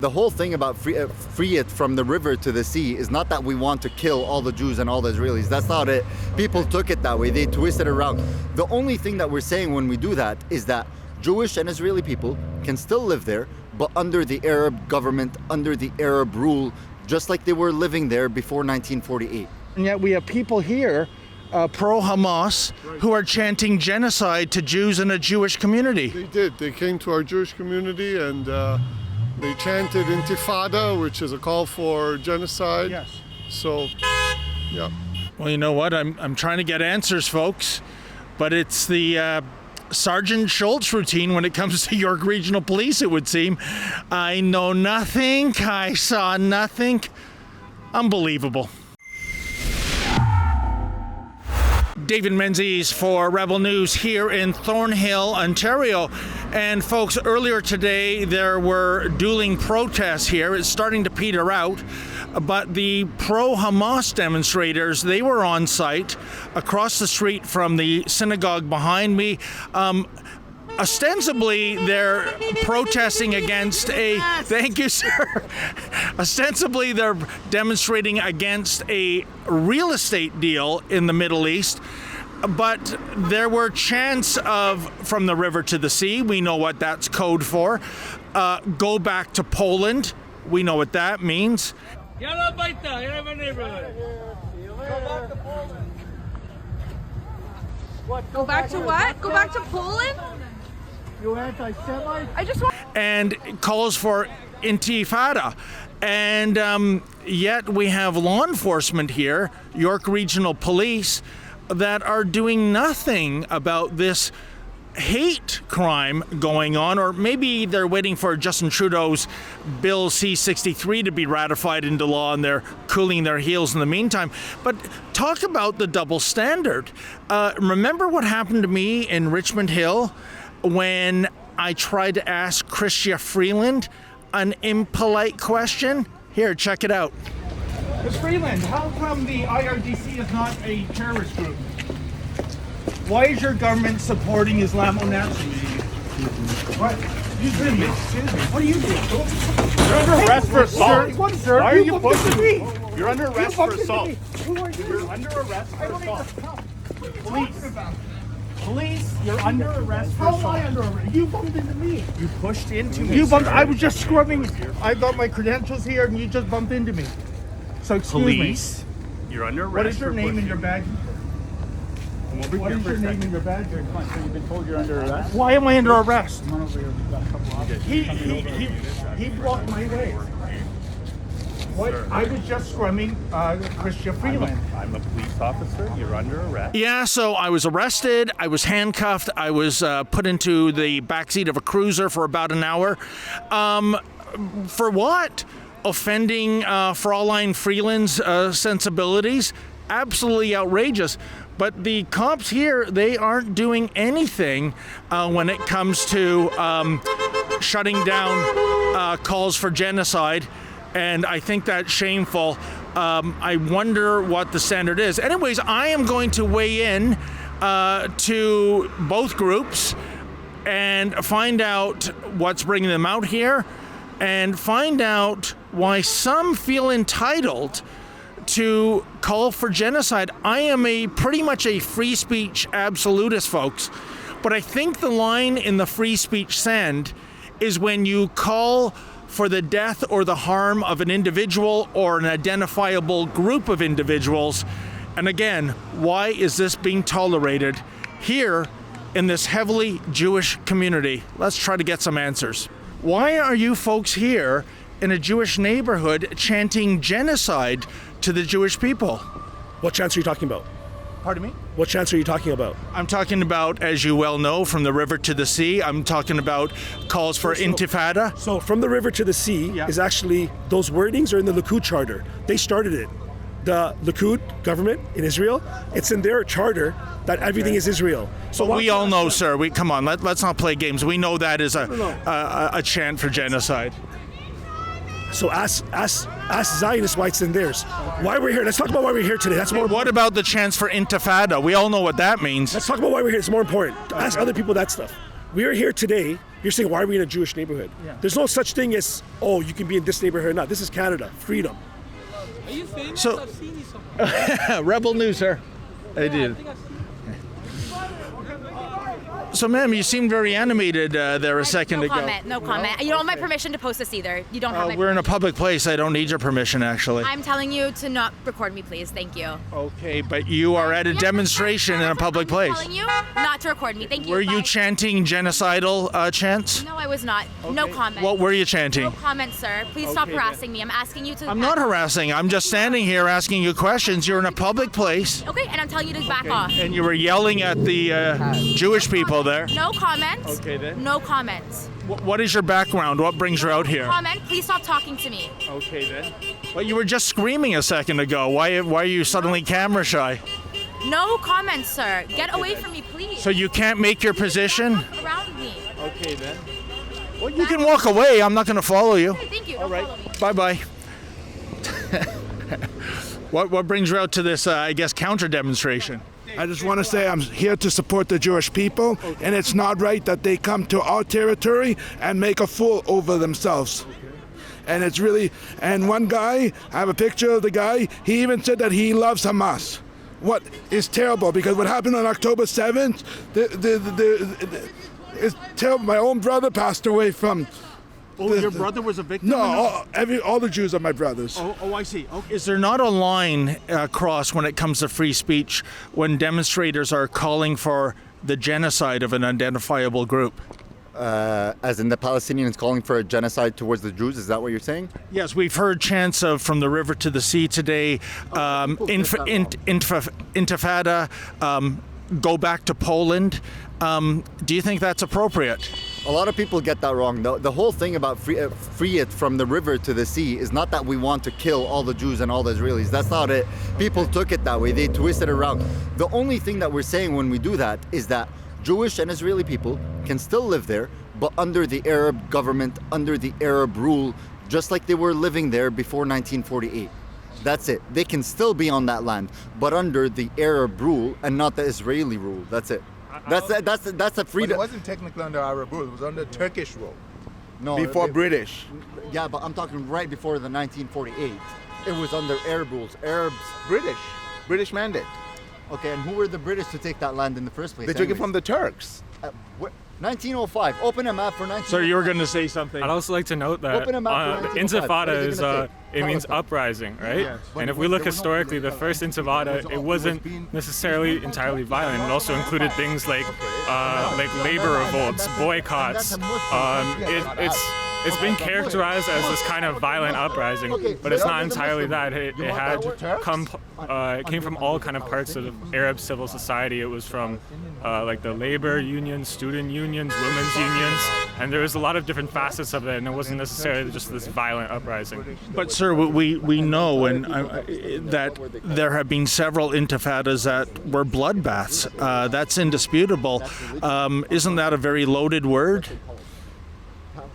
The whole thing about free it from the river to the sea is not that we want to kill all the Jews and all the Israelis. That's not it. People took it that way. They twisted it around. The only thing that we're saying when we do that is that Jewish and Israeli people can still live there, but under the Arab government, under the Arab rule, just like they were living there before 1948. And yet we have people here, pro-Hamas, who are chanting genocide to Jews in a Jewish community. They did. They came to our Jewish community and they chanted Intifada, which is a call for genocide. Yes. So, yeah. Well, you know what? I'm trying to get answers, folks, but it's the Sergeant Schultz routine when it comes to York Regional Police, it would seem. I know nothing. I saw nothing. Unbelievable. David Menzies for Rebel News here in Thornhill, Ontario. And folks, earlier today there were dueling protests here. It's starting to peter out, but the pro-Hamas demonstrators, they were on site across the street from the synagogue behind me. Ostensibly, they're protesting against a... Yes. Thank you, sir. Ostensibly, they're demonstrating against a real estate deal in the Middle East. But there were chants of from the river to the sea. We know what that's code for. Go back to Poland. We know what that means. You're not right there. You're in my neighborhood. Go back to Poland. What? Go back to what? Go back to Poland? You anti-Semite? I just want... And calls for intifada. And yet we have law enforcement here, York Regional Police, that are doing nothing about this hate crime going on, or maybe they're waiting for Justin Trudeau's Bill C-63 to be ratified into law and they're cooling their heels in the meantime. But talk about the double standard. Remember what happened to me in Richmond Hill when I tried to ask Chrystia Freeland an impolite question? Here, check it out. Ms. Freeland, how come the IRGC is not a terrorist group? Why is your government supporting Islamo-Nazis? What? Excuse me. What are you doing? You're under arrest for assault. What, sir? Why are you bumped into pushing me? You're under arrest for assault. Who are you? You're under arrest for assault. What are you Police. talking about? Police, you're under arrest for How am assault. I under arrest? You bumped into me. You pushed into me. You bumped. sir. I was just scrubbing. I got my credentials here, and you just bumped into me. So excuse Police, you're under arrest. me. What is your for name and pushing. your badge? Come over What here is for a your name second. and your badge? So you've been told you're under arrest? Why am I under arrest? Come on over here. We've got a couple officers. He blocked my way. What? Sir. I was just scrumming Chrystia Freeland. I'm a police officer. You're under arrest. Yeah, so I was arrested, I was handcuffed, I was put into the backseat of a cruiser for about an hour. For what? Offending Fraulein Freeland's sensibilities? Absolutely outrageous. But the cops here, they aren't doing anything when it comes to shutting down calls for genocide. And I think that's shameful. I wonder what the standard is. Anyways, I am going to weigh in to both groups and find out what's bringing them out here and find out why some feel entitled to call for genocide. I am pretty much a free speech absolutist, folks. But I think the line in the free speech sand is when you call for the death or the harm of an individual or an identifiable group of individuals. And again, why is this being tolerated here in this heavily Jewish community? Let's try to get some answers. Why are you folks here in a Jewish neighborhood chanting genocide to the Jewish people? What chance are you talking about? Pardon me? What chance are you talking about? I'm talking about, as you well know, from the river to the sea. I'm talking about calls for intifada. So from the river to the sea Yeah. is actually, those wordings are in the Likud charter. They started it. The Likud government in Israel, it's in their charter that everything is Israel. So But we all know, sir, come on, let's not play games. We know that is a chant for genocide. So ask Zionists why it's in theirs. Why we're here. Let's talk about why we're here today. That's more What important. about the chance for intifada? We all know what that means. Let's talk about why we're here. It's more important. Ask other people that stuff. We are here today You're saying, why are we in a Jewish neighborhood? Yeah. There's no such thing as, oh, you can be in this neighborhood or not. This is Canada, freedom. Are you famous? So- I've seen you somewhere. Rebel News, sir. I did. I think I've seen you. So, ma'am, you seemed very animated there a second ago. No comment. You don't have my permission to post this either. You don't have my We're in a public place. I don't need your permission, actually. I'm telling you to not record me, please. Thank you. Okay, but you are at a demonstration in a public I'm place. telling you not to record me. Thank you. Were you Bye. chanting genocidal chants? No, I was not. No comment. What were you chanting? No comment, sir. Please stop Okay, harassing me. I'm asking you to. I'm not harassing. I'm just standing here asking you questions. You're in a public place, Okay, and I'm telling you to back off. and you were yelling at the Jewish people there. No comment. Okay, then. No comment. What is your background? What brings you out here? Comment. Please stop talking to me. Okay, then. Well, you were just screaming a second ago. Why are you suddenly camera shy? No comment, sir. Get away from me, please. So you can't make your position? Walk around me. Okay, then. Well, you can walk away. I'm not going to follow you. Okay, thank you. Don't follow me. Bye-bye. What brings you out to this, I guess, counter demonstration? I just want to say I'm here to support the Jewish people, and it's not right that they come to our territory and make a fool over themselves. And it's really, and one guy, I have a picture of the guy, he even said that he loves Hamas. What is terrible, because what happened on October 7th, it's terrible. My own brother passed away from. Your brother was a victim? No, all the Jews are my brothers. Oh, I see. Okay. Is there not a line crossed when it comes to free speech when demonstrators are calling for the genocide of an identifiable group? As in the Palestinians calling for a genocide towards the Jews, is that what you're saying? Yes, we've heard chants of "From the River to the Sea" today, Intifada, go back to Poland. Do you think that's appropriate? A lot of people get that wrong. The whole thing about free it from the river to the sea is not that we want to kill all the Jews and all the Israelis. That's not it. People took it that way. They twisted it around. The only thing that we're saying when we do that is that Jewish and Israeli people can still live there, but under the Arab government, under the Arab rule, just like they were living there before 1948. That's it. They can still be on that land, but under the Arab rule and not the Israeli rule. That's it. That's a freedom. But it wasn't technically under Arab rule. It was under Turkish rule. No, before British. Yeah, but I'm talking right before the 1948. It was under Arab rules. British mandate. Okay, and who were the British to take that land in the first place? They took it from the Turks. 1905. Open a map for 1905. So you were going to say something. I'd also like to note that Open a map for 1905. What Intifada are you is gonna say? it means uprising, right? Yes. And if we look historically, the first Intifada, it wasn't necessarily entirely violent. It also included things like labor revolts, boycotts. It's been characterized as this kind of violent uprising, but it's not entirely that. It came from all kind of parts of Arab civil society. It was from like the labor unions, student unions, women's unions, and there was a lot of different facets of it, and it wasn't necessarily just this violent uprising. But sir, we know that there have been several intifadas that were bloodbaths. That's indisputable. Isn't that a very loaded word?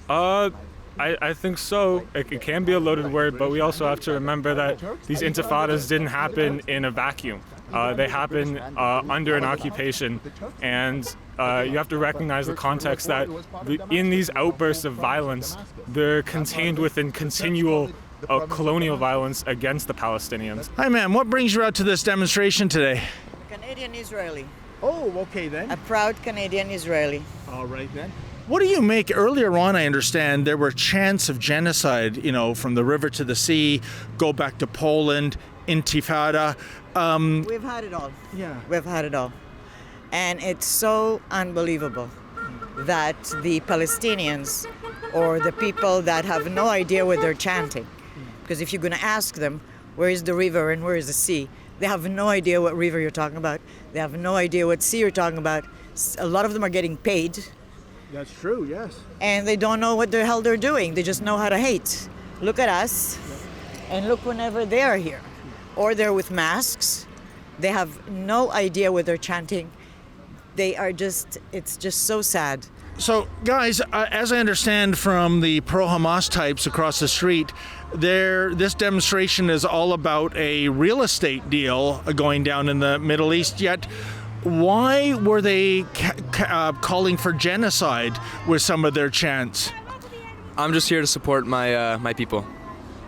I think so. It can be a loaded word, but we also have to remember that these intifadas didn't happen in a vacuum. They happen under an occupation, and you have to recognize the context that in these outbursts of violence, they're contained within continual colonial violence against the Palestinians. Hi, ma'am. What brings you out to this demonstration today? Canadian Israeli. Oh, okay then. A proud Canadian Israeli. All right then. What do you make? Earlier on, I understand there were chants of genocide, from the river to the sea, go back to Poland, Intifada. We've had it all. Yeah. We've had it all. And it's so unbelievable that the Palestinians or the people that have no idea what they're chanting, because if you're going to ask them, where is the river and where is the sea? They have no idea what river you're talking about. They have no idea what sea you're talking about. A lot of them are getting paid. That's true, yes. And they don't know what the hell they're doing. They just know how to hate. Look at us, and look whenever they are here. Or they're with masks. They have no idea what they're chanting. It's just so sad. So, guys, as I understand from the pro-Hamas types across the street, this demonstration is all about a real estate deal going down in the Middle East, yet why were they calling for genocide with some of their chants? I'm just here to support my people.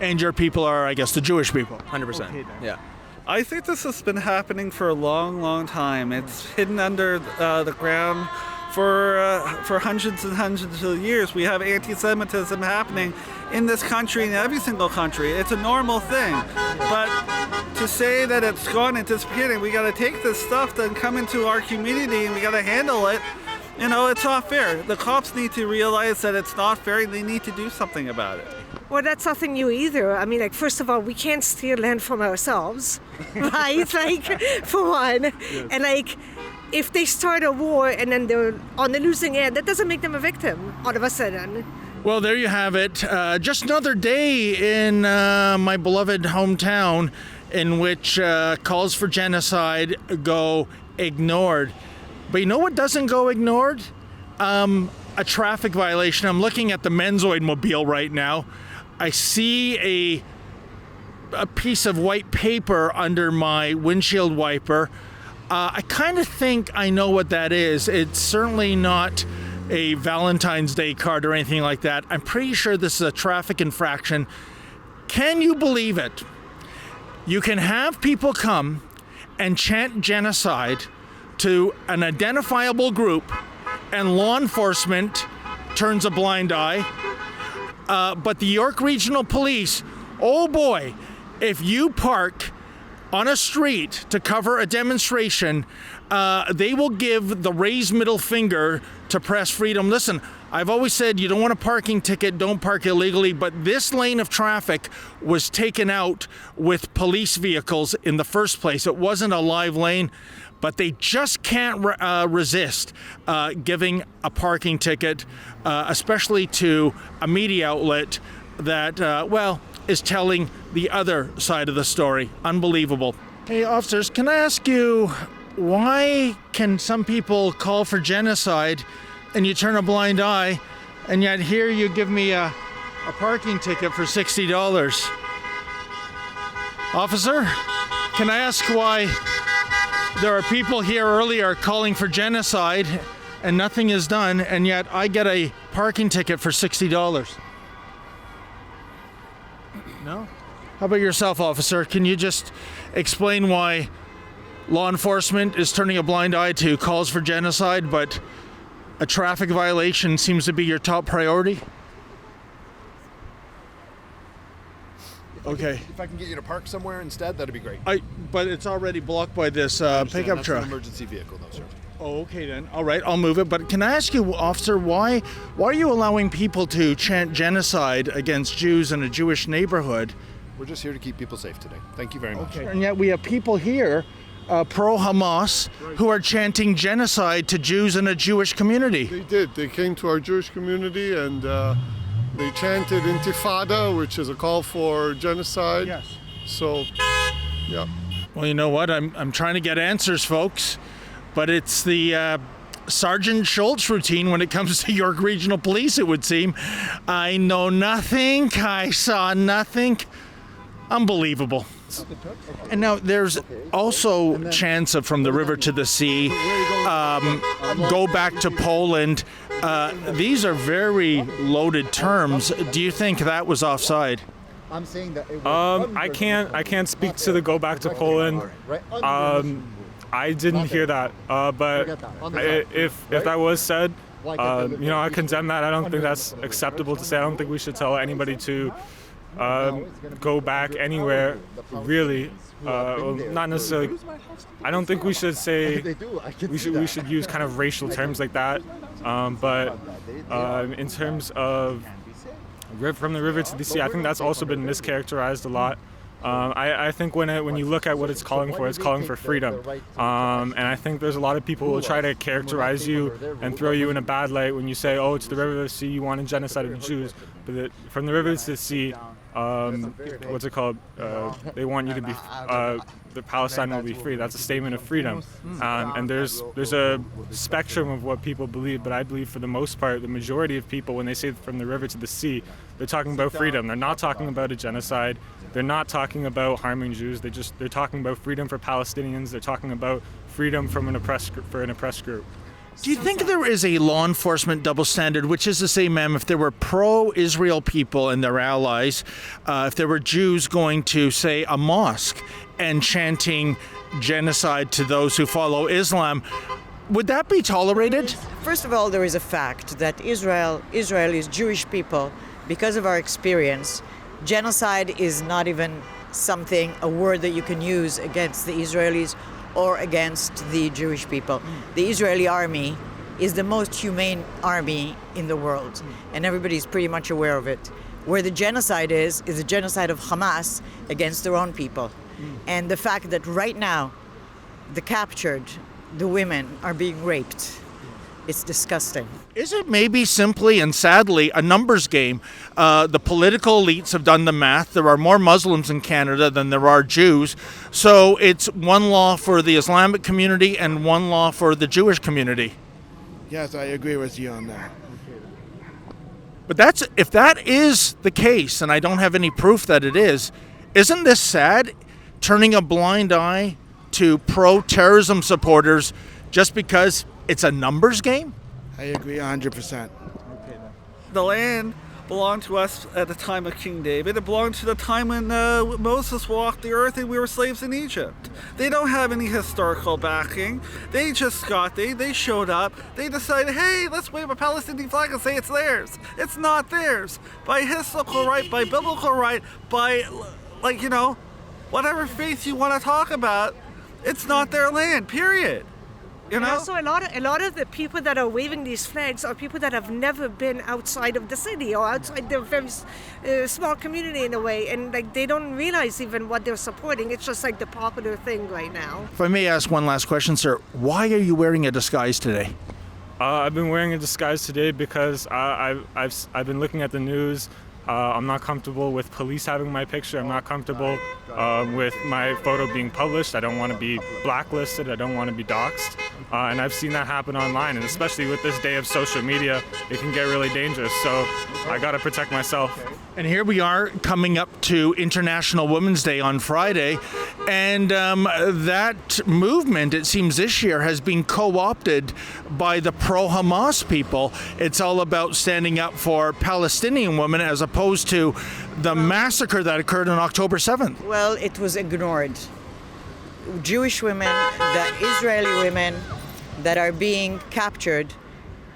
And your people are, I guess, the Jewish people. 100%. Yeah. I think this has been happening for a long, long time. It's hidden under the ground for hundreds and hundreds of years. We have anti-Semitism happening in this country, in every single country. It's a normal thing. But to say that it's gone and disappearing, we got to take this stuff and come into our community and we got to handle it. You know, it's not fair. The cops need to realize that it's not fair and they need to do something about it. Well, that's nothing new either. I mean, like, first of all, we can't steal land from ourselves, right? Like, for one. Yes. And, like, if they start a war and then they're on the losing end, that doesn't make them a victim all of a sudden. Well, there you have it. Just another day in my beloved hometown in which calls for genocide go ignored. But you know what doesn't go ignored? A traffic violation. I'm looking at the Menzoid mobile right now. I see a piece of white paper under my windshield wiper. I kind of think I know what that is. It's certainly not a Valentine's Day card or anything like that. I'm pretty sure this is a traffic infraction. Can you believe it? You can have people come and chant genocide to an identifiable group, and law enforcement turns a blind eye. But the York Regional Police, oh boy, if you park on a street to cover a demonstration, they will give the raised middle finger to press freedom. Listen, I've always said you don't want a parking ticket, don't park illegally, but this lane of traffic was taken out with police vehicles in the first place. It wasn't a live lane, but they just can't resist giving a parking ticket, especially to a media outlet that, is telling the other side of the story. Unbelievable. Hey, officers, can I ask you, why can some people call for genocide and you turn a blind eye, and yet here you give me a parking ticket for $60? Officer, can I ask why there are people here earlier calling for genocide and nothing is done, and yet I get a parking ticket for $60? No? How about yourself, officer? Can you just explain why law enforcement is turning a blind eye to calls for genocide, but a traffic violation seems to be your top priority? Okay. If I can get you to park somewhere instead, that'd be great. But it's already blocked by this pickup truck. That's an emergency vehicle, though, sir. Oh, okay then. All right, I'll move it. But can I ask you, officer, why are you allowing people to chant genocide against Jews in a Jewish neighborhood? We're just here to keep people safe today. Thank you very much. Okay. And yet we have people here, pro-Hamas, who are chanting genocide to Jews in a Jewish community. They did. They came to our Jewish community and they chanted Intifada, which is a call for genocide. Yes. So, yeah. Well, you know what? I'm trying to get answers, folks, but it's the Sergeant Schultz routine when it comes to York Regional Police, it would seem. I know nothing. I saw nothing. Unbelievable. And now there's also chants of from the river to the sea, go back to Poland. These are very loaded terms. Do you think that was offside? I'm saying that it was I can't speak to the go back to Poland. I didn't hear that. But if that was said, I condemn that. I don't think that's acceptable to say. I don't think we should tell anybody to go back anywhere, really. Not necessarily. I don't think we should say we should use kind of racial terms like that. But in terms of from the river to the sea, I think that's also been mischaracterized a lot. I think when you look at what it's calling for freedom. And I think there's a lot of people who will try to characterize you and throw you in a bad light when you say, oh, it's the river to the sea, you want to genocide of the Jews. But from the river to the sea, what's it called? They want you to be, the Palestine will be free. That's a statement of freedom. And there's a spectrum of what people believe, but I believe for the most part, the majority of people, when they say from the river to the sea, they're talking about freedom. They're not talking about a genocide. They're not talking about harming Jews. They're talking about freedom for Palestinians. They're talking about freedom from an oppressed group. Do you think there is a law enforcement double standard, which is to say, ma'am, if there were pro-Israel people and their allies, if there were Jews going to, say, a mosque and chanting genocide to those who follow Islam, would that be tolerated? First of all, there is a fact that Israelis, Jewish people, because of our experience, genocide is not even a word that you can use against the Israelis or against the Jewish people. The Israeli army is the most humane army in the world, and everybody's pretty much aware of it. Where the genocide is the genocide of Hamas against their own people. And the fact that right now, the women are being raped. It's disgusting. Is it maybe simply and sadly a numbers game? The political elites have done the math. There are more Muslims in Canada than there are Jews. So it's one law for the Islamic community and one law for the Jewish community. Yes, I agree with you on that. But if that is the case, and I don't have any proof that it is, isn't this sad? Turning a blind eye to pro-terrorism supporters just because it's a numbers game? I agree 100%. The land belonged to us at the time of King David. It belonged to the time when Moses walked the earth and we were slaves in Egypt. They don't have any historical backing. They just they showed up. They decided, hey, let's wave a Palestinian flag and say it's theirs. It's not theirs. By historical right, by biblical right, by, whatever faith you want to talk about, it's not their land, period. You know? So a lot of the people that are waving these flags are people that have never been outside of the city or outside their very small community in a way, and they don't realize even what they're supporting. It's just the popular thing right now. If I may ask one last question, sir, why are you wearing a disguise today? I've been wearing a disguise today because I've been looking at the news. I'm not comfortable with police having my picture. I'm not comfortable with my photo being published. I don't want to be blacklisted. I don't want to be doxxed. And I've seen that happen online, and especially with this day of social media, it can get really dangerous. So I got to protect myself. And here we are coming up to International Women's Day on Friday, and that movement, it seems this year, has been co-opted by the pro-Hamas people. It's all about standing up for Palestinian women as opposed to the massacre that occurred on October 7th. Well, it was ignored. Jewish women, the Israeli women that are being captured,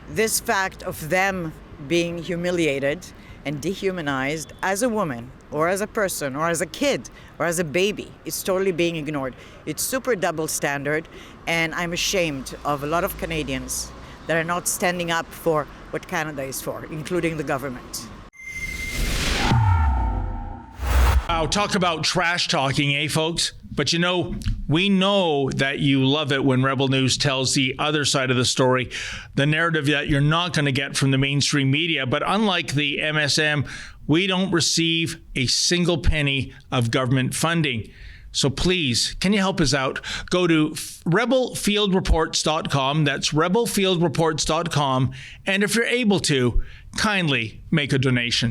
this fact of them being humiliated and dehumanized as a woman or as a person or as a kid or as a baby, it's totally being ignored. It's super double standard, and I'm ashamed of a lot of Canadians that are not standing up for what Canada is for, including the government. Wow, talk about trash talking, eh, folks? But we know that you love it when Rebel News tells the other side of the story, the narrative that you're not going to get from the mainstream media. But unlike the MSM, we don't receive a single penny of government funding. So please, can you help us out? Go to rebelfieldreports.com. That's rebelfieldreports.com. And if you're able to, kindly make a donation.